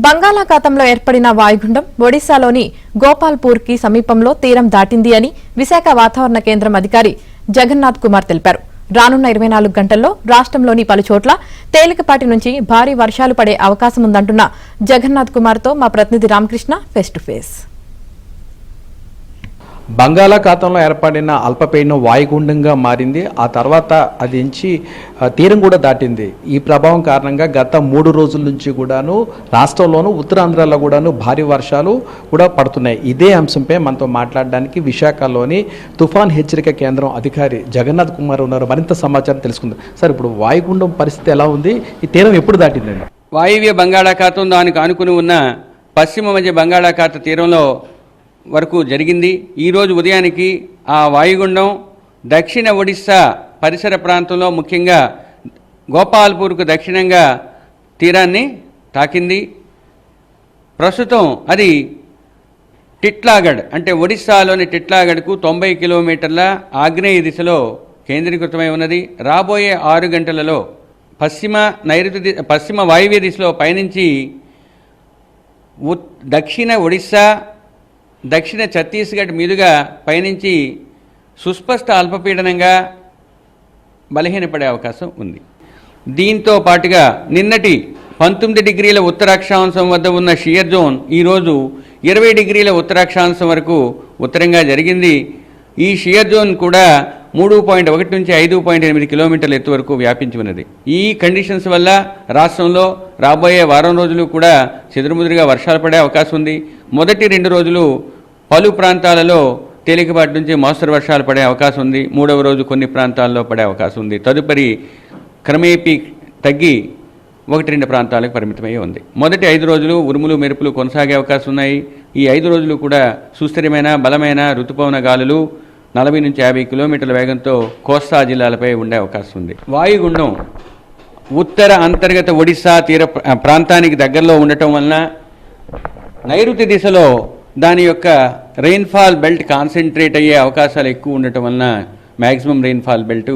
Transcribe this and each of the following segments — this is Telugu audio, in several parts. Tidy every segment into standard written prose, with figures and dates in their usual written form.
బంగాళాఖాతంలో ఏర్పడిన వాయుగుండం ఒడిశాలోని గోపాల్పూర్కి సమీపంలో తీరం దాటింది అని విశాఖ వాతావరణ కేంద్రం అధికారి జగన్నాథ్ కుమార్ తెలిపారు. రానున్న 24 గంటల్లో రాష్ట్రంలోని పలుచోట్ల తేలికపాటి నుంచి భారీ వర్షాలు పడే అవకాశం ఉందంటున్న జగన్నాథ్ కుమార్తో మా ప్రతినిధి రామకృష్ణ ఫేస్ టు ఫేస్. బంగాళాఖాతంలో ఏర్పడిన అల్పపీడనం వాయుగుండంగా మారింది. ఆ తర్వాత అది ఎంచి తీరం కూడా దాటింది. ఈ ప్రభావం కారణంగా గత 3 రోజుల నుంచి కూడాను రాష్ట్రంలోనూ ఉత్తరాంధ్రలో కూడాను భారీ వర్షాలు కూడా పడుతున్నాయి. ఇదే అంశంపై మనతో మాట్లాడడానికి విశాఖలోని తుఫాన్ హెచ్చరిక కేంద్రం అధికారి జగన్నాథ్ కుమార్ ఉన్నారు. మరింత సమాచారం తెలుసుకుందాం. సార్, ఇప్పుడు వాయుగుండం పరిస్థితి ఎలా ఉంది? ఈ తీరం ఎప్పుడు దాటిందండి? వాయువ్య బంగాళాఖాతం దానికి ఆనుకుని ఉన్న పశ్చిమ మధ్య బంగాళాఖాత తీరంలో వరకు జరిగింది. ఈరోజు ఉదయానికి ఆ వాయుగుండం దక్షిణ ఒడిశా పరిసర ప్రాంతంలో ముఖ్యంగా గోపాల్పూర్కు దక్షిణంగా తీరాన్ని తాకింది. ప్రస్తుతం అది టిట్లాగఢ్ అంటే ఒడిశాలోని టిట్లాగఢ్కు 90 కిలోమీటర్ల ఆగ్నేయ దిశలో కేంద్రీకృతమై ఉన్నది. రాబోయే 6 గంటలలో పశ్చిమ వాయువ్య దిశలో పయనించి దక్షిణ ఒడిశా దక్షిణ ఛత్తీస్గఢ్ మీదుగా పయనించి సుస్పష్ట అల్పపీడనంగా బలహీనపడే అవకాశం ఉంది. దీంతో పాటుగా నిన్నటి 19 డిగ్రీల ఉత్తరాక్షాంశం వద్ద ఉన్న షియర్ జోన్ ఈరోజు 20 డిగ్రీల ఉత్తరాక్షాంశం వరకు ఉత్తరంగా జరిగింది. ఈ షియర్ జోన్ కూడా 3.1 నుంచి 5.8 కిలోమీటర్ల ఎత్తు వరకు వ్యాపించి ఉన్నది. ఈ కండిషన్స్ వల్ల రాష్ట్రంలో రాబోయే వారం రోజులు కూడా చెదురుముదురుగా వర్షాలు పడే అవకాశం ఉంది. మొదటి 2 రోజులు పలు ప్రాంతాలలో తేలికపాటి నుంచి మోస్తరు వర్షాలు పడే అవకాశం ఉంది. 3వ రోజు కొన్ని ప్రాంతాల్లో పడే అవకాశం ఉంది. తదుపరి క్రమేపీ తగ్గి 1-2 ప్రాంతాలకు పరిమితమై ఉంది. మొదటి 5 రోజులు ఉరుములు మెరుపులు కొనసాగే అవకాశం ఉన్నాయి. ఈ 5 రోజులు కూడా సుస్థిరమైన బలమైన ఋతుపవన గాలులు 40 నుంచి 50 కిలోమీటర్ల వేగంతో కోస్తా జిల్లాలపై ఉండే అవకాశం ఉంది. వాయుగుండం ఉత్తర అంతర్గత ఒడిశా తీర ప్రాంతానికి దగ్గరలో ఉండటం వలన నైరుతి దిశలో దాని యొక్క రెయిన్ఫాల్ బెల్ట్ కాన్సన్ట్రేట్ అయ్యే అవకాశాలు ఎక్కువ ఉండటం వలన మ్యాక్సిమం రెయిన్ఫాల్ బెల్ట్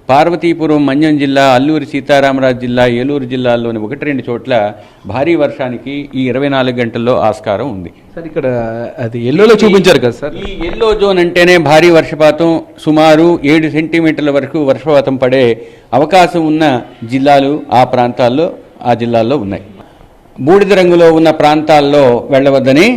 పార్వతీపురం, మన్యం జిల్లా, అల్లూరి సీతారామరాజు జిల్లా, ఏలూరు జిల్లాల్లోని 1-2 చోట్ల భారీ వర్షానికి ఈ 24 గంటల్లో ఆస్కారం ఉంది. సార్, ఇక్కడ అది ఎల్లోలో చూపించారు కదా సార్? ఈ ఎల్లో జోన్ అంటేనే భారీ వర్షపాతం, సుమారు 7 సెంటీమీటర్ల వరకు వర్షపాతం పడే అవకాశం ఉన్న జిల్లాలు ఆ జిల్లాల్లో ఉన్నాయి. బూడిద రంగులో ఉన్న ప్రాంతాల్లో వెళ్ళవద్దని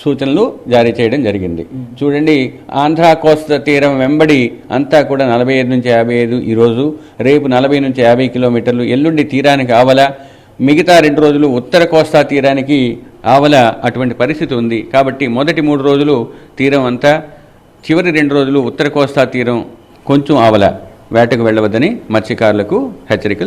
సూచనలు జారీ చేయడం జరిగింది. చూడండి, ఆంధ్ర కోస్తా తీరం వెంబడి అంతా కూడా 45 నుంచి 55 ఈరోజు, రేపు 40 నుంచి 50 కిలోమీటర్లు, ఎల్లుండి తీరానికి ఆవల, మిగతా 2 రోజులు ఉత్తర కోస్తా తీరానికి ఆవల అటువంటి పరిస్థితి ఉంది. కాబట్టి మొదటి 3 రోజులు తీరం అంతా, చివరి 2 రోజులు ఉత్తర కోస్తా తీరం కొంచెం ఆవల వేటకు వెళ్ళవద్దని మత్స్యకారులకు హెచ్చరికలు